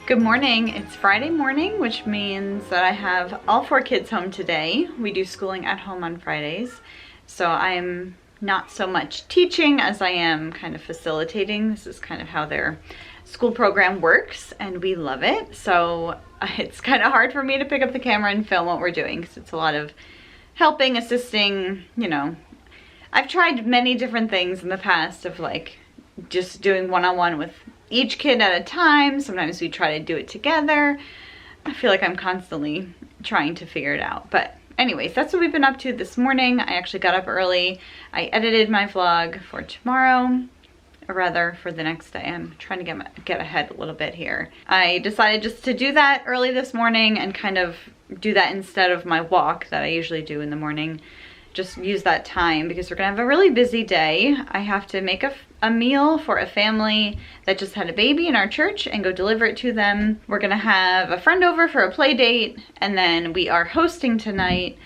Good morning. It's Friday morning, which means that I have all 4 kids home today. We do schooling at home on Fridays, so I'm not so much teaching as I am kind of facilitating. This is kind of how their school program works, and we love it. So it's kind of hard for me to pick up the camera and film what we're doing, because it's a lot of helping, assisting, you know. I've tried many different things in the past of like just doing one-on-one with each kid at a time. Sometimes we try to do it together. I feel like I'm constantly trying to figure it out. But anyways, that's what we've been up to this morning. I actually got up early. I edited my vlog for tomorrow, or rather for the next day. I'm trying to get ahead a little bit here. I decided just to do that early this morning and kind of do that instead of my walk that I usually do in the morning. Just use that time because we're gonna have a really busy day. I have to make a meal for a family that just had a baby in our church and go deliver it to them. We're gonna have a friend over for a play date, and then we are hosting tonight,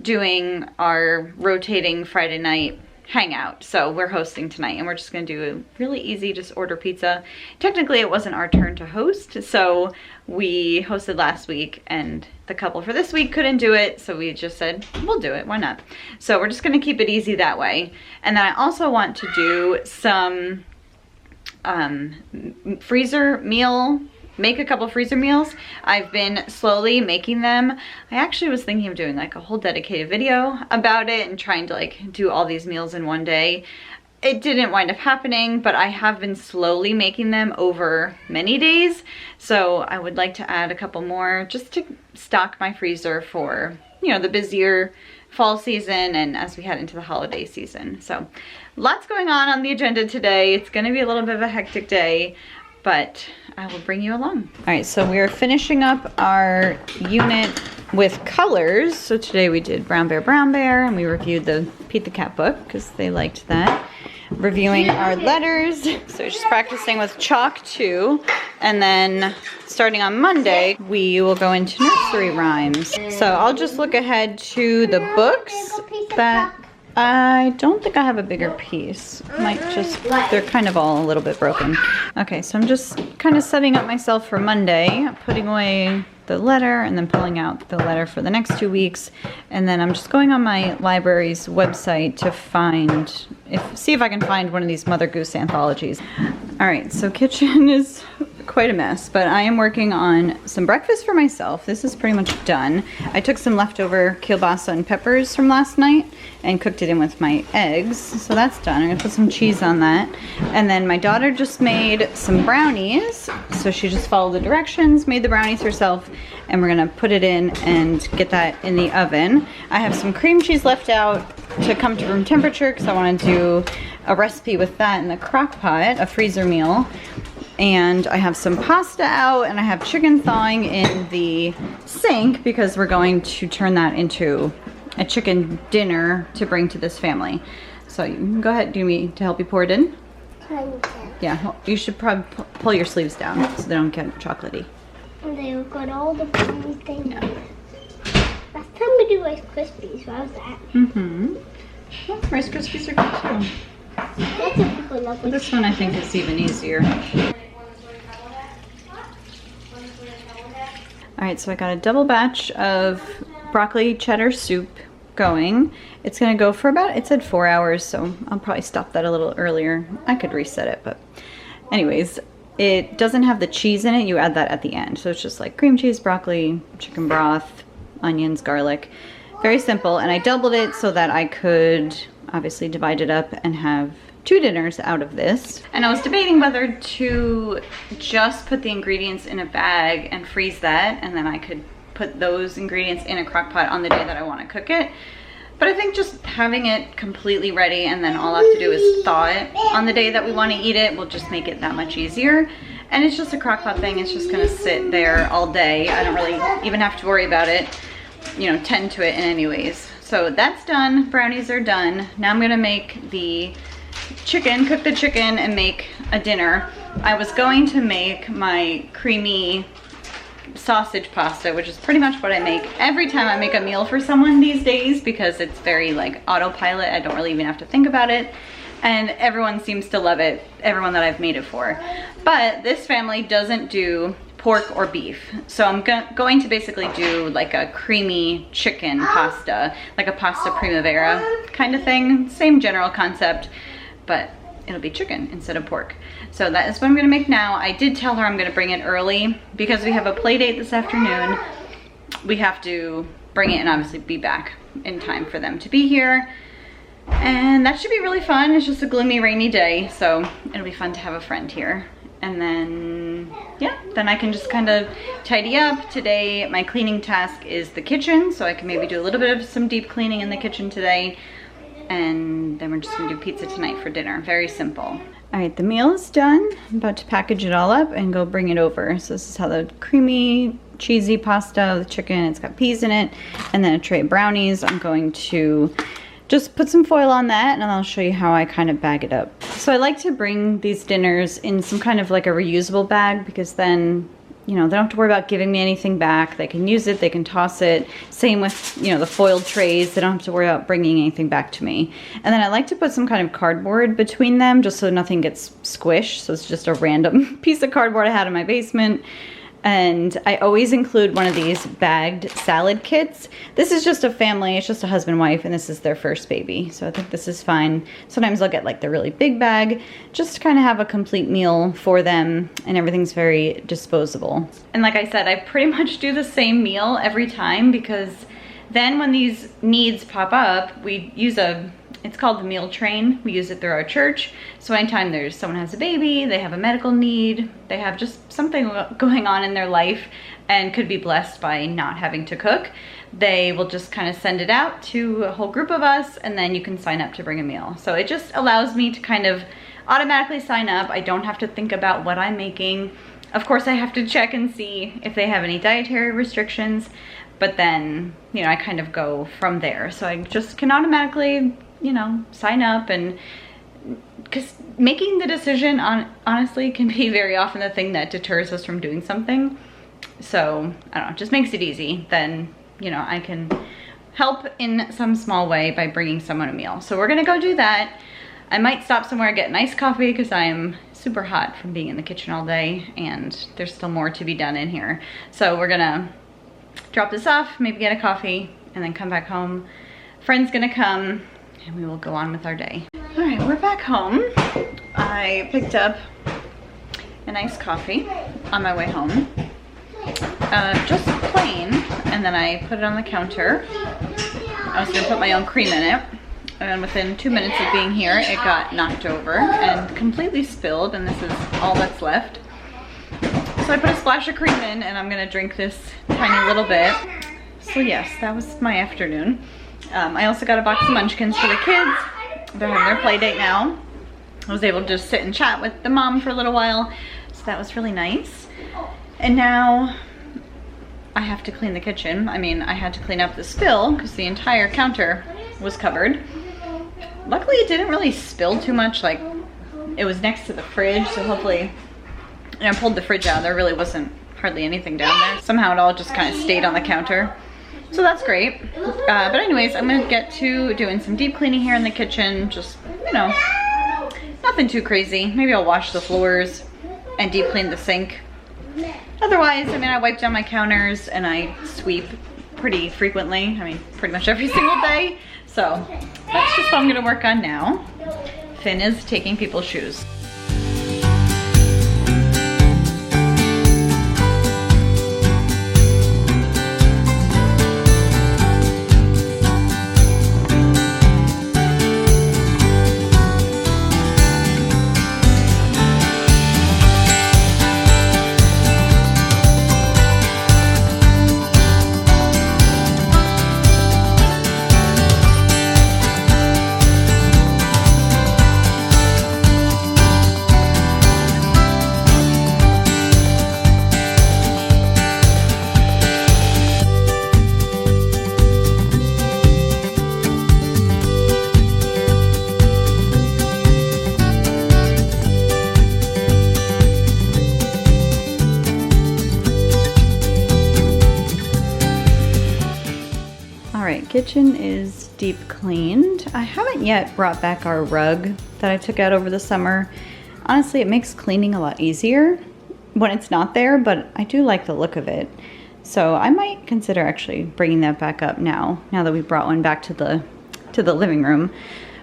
doing our rotating Friday night hangout. So we're hosting tonight, and we're just gonna do a really easy, just order pizza. Technically it wasn't our turn to host, so we hosted last week and the couple for this week couldn't do it, so we just said we'll do it, why not? So we're just gonna keep it easy that way. And then I also want to do some make a couple freezer meals. I've been slowly making them. I actually was thinking of doing like a whole dedicated video about it and trying to like do all these meals in one day. It didn't wind up happening, but I have been slowly making them over many days. So I would like to add a couple more just to stock my freezer for, you know, the busier fall season and as we head into the holiday season. So lots going on the agenda today. It's gonna be a little bit of a hectic day, but I will bring you along. All right, so we are finishing up our unit with colors. So today we did Brown Bear, and we reviewed the Pete the Cat book because they liked that. Reviewing our letters. So just practicing with chalk too. And then starting on Monday, we will go into nursery rhymes. So I'll just look ahead to the books that I don't think I have a bigger piece. Might just, they're kind of all a little bit broken. Okay, so I'm just kind of setting up myself for Monday, putting away the letter and then pulling out the letter for the next 2 weeks. And then I'm just going on my library's website to see if I can find one of these Mother Goose anthologies. All right, so kitchen is quite a mess, but I am working on some breakfast for myself. This is pretty much done. I took some leftover kielbasa and peppers from last night and cooked it in with my eggs, so that's done. I'm gonna put some cheese on that. And then my daughter just made some brownies, so she just followed the directions, made the brownies herself, and we're gonna put it in and get that in the oven. I have some cream cheese left out to come to room temperature because I want to do a recipe with that in the crock pot, a freezer meal. And I have some pasta out, and I have chicken thawing in the sink because we're going to turn that into a chicken dinner to bring to this family. So you can go ahead. Do you need me to help you pour it in? Yeah, you should probably pull your sleeves down so they don't get chocolatey. And they've got all the funny things. Yeah. Last time we did Rice Krispies, what was that? Mm-hmm. Well, Rice Krispies are good too. That's what people love. This one I think is even easier. All right, so I got a double batch of broccoli cheddar soup going. It's gonna go for about, it said 4 hours, so I'll probably stop that a little earlier. I could reset it, but anyways, it doesn't have the cheese in it. You add that at the end. So it's just like cream cheese, broccoli, chicken broth, onions, garlic. Very simple, and I doubled it so that I could obviously divide it up and have 2 dinners out of this. And I was debating whether to just put the ingredients in a bag and freeze that, and then I could put those ingredients in a crock pot on the day that I want to cook it. But I think just having it completely ready and then all I have to do is thaw it on the day that we want to eat it will just make it that much easier. And it's just a crock pot thing. It's just gonna sit there all day. I don't really even have to worry about it, you know, tend to it in any ways. So that's done, brownies are done. Now I'm gonna make the chicken, cook the chicken and make a dinner. I was going to make my creamy sausage pasta, which is pretty much what I make every time I make a meal for someone these days because it's very like autopilot. I don't really even have to think about it. and everyone seems to love it, everyone that I've made it for. But this family doesn't do pork or beef. So I'm going to basically do like a creamy chicken pasta, like a pasta primavera kind of thing. Same general concept, but it'll be chicken instead of pork. So that is what I'm gonna make now. I did tell her I'm gonna bring it early because we have a play date this afternoon. We have to bring it and obviously be back in time for them to be here. And that should be really fun. It's just a gloomy, rainy day, so it'll be fun to have a friend here. And then, yeah, then I can just kind of tidy up. Today, my cleaning task is the kitchen, so I can maybe do a little bit of some deep cleaning in the kitchen today. And then we're just gonna do pizza tonight for dinner. Very simple. All right, the meal is done. I'm about to package it all up and go bring it over. So this is how the creamy, cheesy pasta with chicken, it's got peas in it, and then a tray of brownies. I'm going to just put some foil on that, and I'll show you how I kind of bag it up. So I like to bring these dinners in some kind of like a reusable bag, because then, you know, they don't have to worry about giving me anything back. They can use it, they can toss it. Same with, you know, the foiled trays. They don't have to worry about bringing anything back to me. And then I like to put some kind of cardboard between them just so nothing gets squished. So it's just a random piece of cardboard I had in my basement. And I always include one of these bagged salad kits. This is just a family, it's just a husband and wife, and this is their first baby. So I think this is fine. Sometimes I'll get like the really big bag, just to kind of have a complete meal for them, and everything's very disposable. And like I said, I pretty much do the same meal every time, because then when these needs pop up, we use it's called the meal train. We use it through our church. So anytime someone has a baby, they have a medical need, they have just something going on in their life and could be blessed by not having to cook, they will just kind of send it out to a whole group of us, and then you can sign up to bring a meal. So it just allows me to kind of automatically sign up. I don't have to think about what I'm making. Of course, I have to check and see if they have any dietary restrictions, but then, you know, I kind of go from there. So I just can automatically, you know, sign up, and because making the decision honestly can be very often the thing that deters us from doing something. So I don't know, it just makes it easy. Then, you know, I can help in some small way by bringing someone a meal. So we're gonna go do that. I might stop somewhere and get an iced coffee because I am super hot from being in the kitchen all day, and there's still more to be done in here. So we're gonna drop this off, maybe get a coffee, and then come back home. Friend's gonna come, and we will go on with our day. All right, we're back home. I picked up a nice coffee on my way home. Just plain, and then I put it on the counter. I was gonna put my own cream in it, and within 2 minutes of being here, it got knocked over and completely spilled, and this is all that's left. So I put a splash of cream in, and I'm gonna drink this tiny little bit. So yes, that was my afternoon. I also got a box of munchkins for the kids. They're having their play date now. I was able to just sit and chat with the mom for a little while, so that was really nice. And now I have to clean the kitchen. I mean, I had to clean up the spill because the entire counter was covered. Luckily, it didn't really spill too much. Like, it was next to the fridge, so hopefully, and I pulled the fridge out, there really wasn't hardly anything down there. Somehow it all just kind of stayed on the counter. So that's great. But anyways, I'm gonna get to doing some deep cleaning here in the kitchen. Just, you know, nothing too crazy. Maybe I'll wash the floors and deep clean the sink. Otherwise, I mean, I wipe down my counters and I sweep pretty frequently. I mean, pretty much every single day. So that's just what I'm gonna work on now. Finn is taking people's shoes. Kitchen is deep cleaned. I haven't yet brought back our rug that I took out over the summer. Honestly, it makes cleaning a lot easier when it's not there, but I do like the look of it. So I might consider actually bringing that back up now that we brought one back to the living room.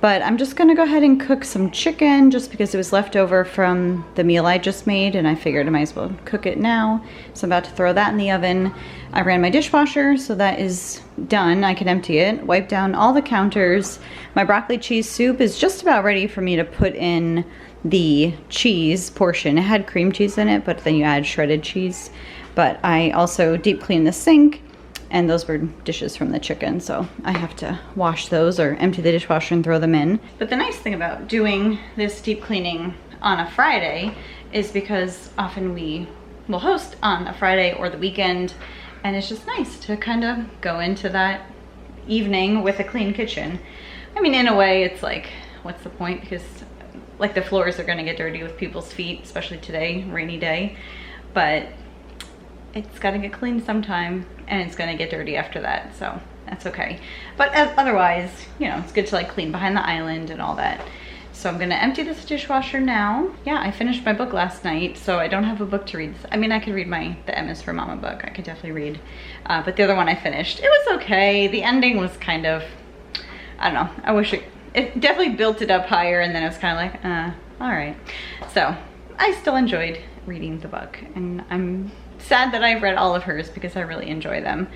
But I'm just gonna go ahead and cook some chicken just because it was left over from the meal I just made, and I figured I might as well cook it now. So I'm about to throw that in the oven. I ran my dishwasher, so that is done. I can empty it, wipe down all the counters. My broccoli cheese soup is just about ready for me to put in the cheese portion. It had cream cheese in it, but then you add shredded cheese. But I also deep cleaned the sink, and those were dishes from the chicken, so I have to wash those or empty the dishwasher and throw them in. But the nice thing about doing this deep cleaning on a Friday is because often we will host on a Friday or the weekend, and it's just nice to kind of go into that evening with a clean kitchen. I mean, in a way, it's like, what's the point? Because like the floors are gonna get dirty with people's feet, especially today, rainy day, but it's gotta get cleaned sometime, and it's gonna get dirty after that, so that's okay. But otherwise, you know, it's good to like clean behind the island and all that. So I'm gonna empty this dishwasher now. Yeah, I finished my book last night, so I don't have a book to read. I mean, I could read the M is for Mama book. I could definitely read, but the other one I finished. It was okay. The ending was kind of, I don't know. I wish it definitely built it up higher, and then it was kind of like, all right. So I still enjoyed reading the book, and I'm sad that I've read all of hers because I really enjoy them.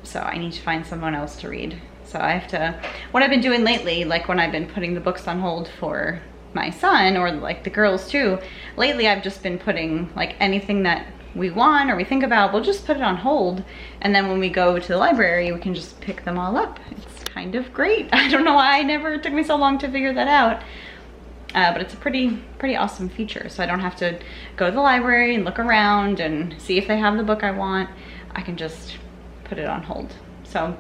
So I need to find someone else to read. So I have to, what I've been doing lately, like when I've been putting the books on hold for my son, or like the girls too, lately I've just been putting like anything that we want or we think about, we'll just put it on hold. And then when we go to the library, we can just pick them all up. It's kind of great. I don't know why it took me so long to figure that out. But it's a pretty awesome feature. So I don't have to go to the library and look around and see if they have the book I want. I can just put it on hold. So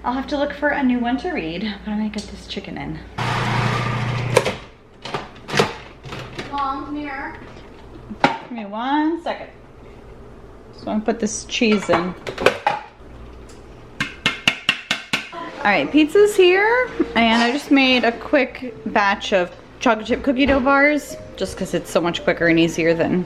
I'll have to look for a new one to read, but I'm gonna get this chicken in. Mom, come here. Give me 1 second. So I'm gonna put this cheese in. All right, pizza's here, and I just made a quick batch of chocolate chip cookie dough bars, just because it's so much quicker and easier than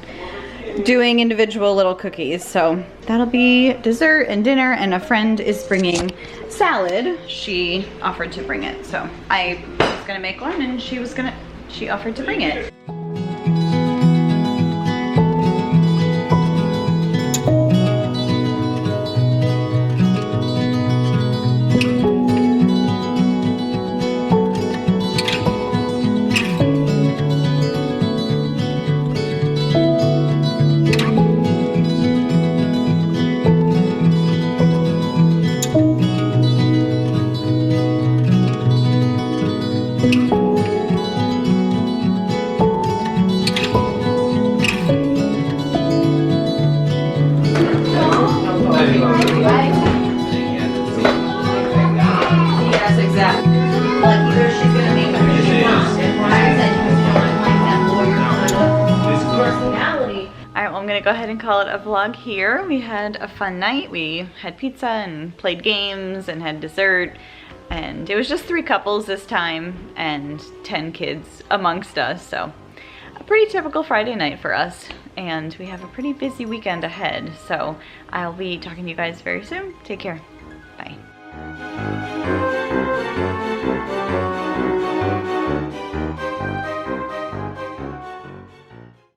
doing individual little cookies. So that'll be dessert and dinner, and a friend is bringing salad. She offered to bring it, so I was gonna make one, and she offered to bring it. Yes, exactly. Like either she's gonna make them or she won't. And I said you don't like that lawyer personality. Alright, well I'm gonna go ahead and call it a vlog here. We had a fun night. We had pizza and played games and had dessert. And it was just 3 couples this time and 10 kids amongst us. So a pretty typical Friday night for us. And we have a pretty busy weekend ahead. So I'll be talking to you guys very soon. Take care.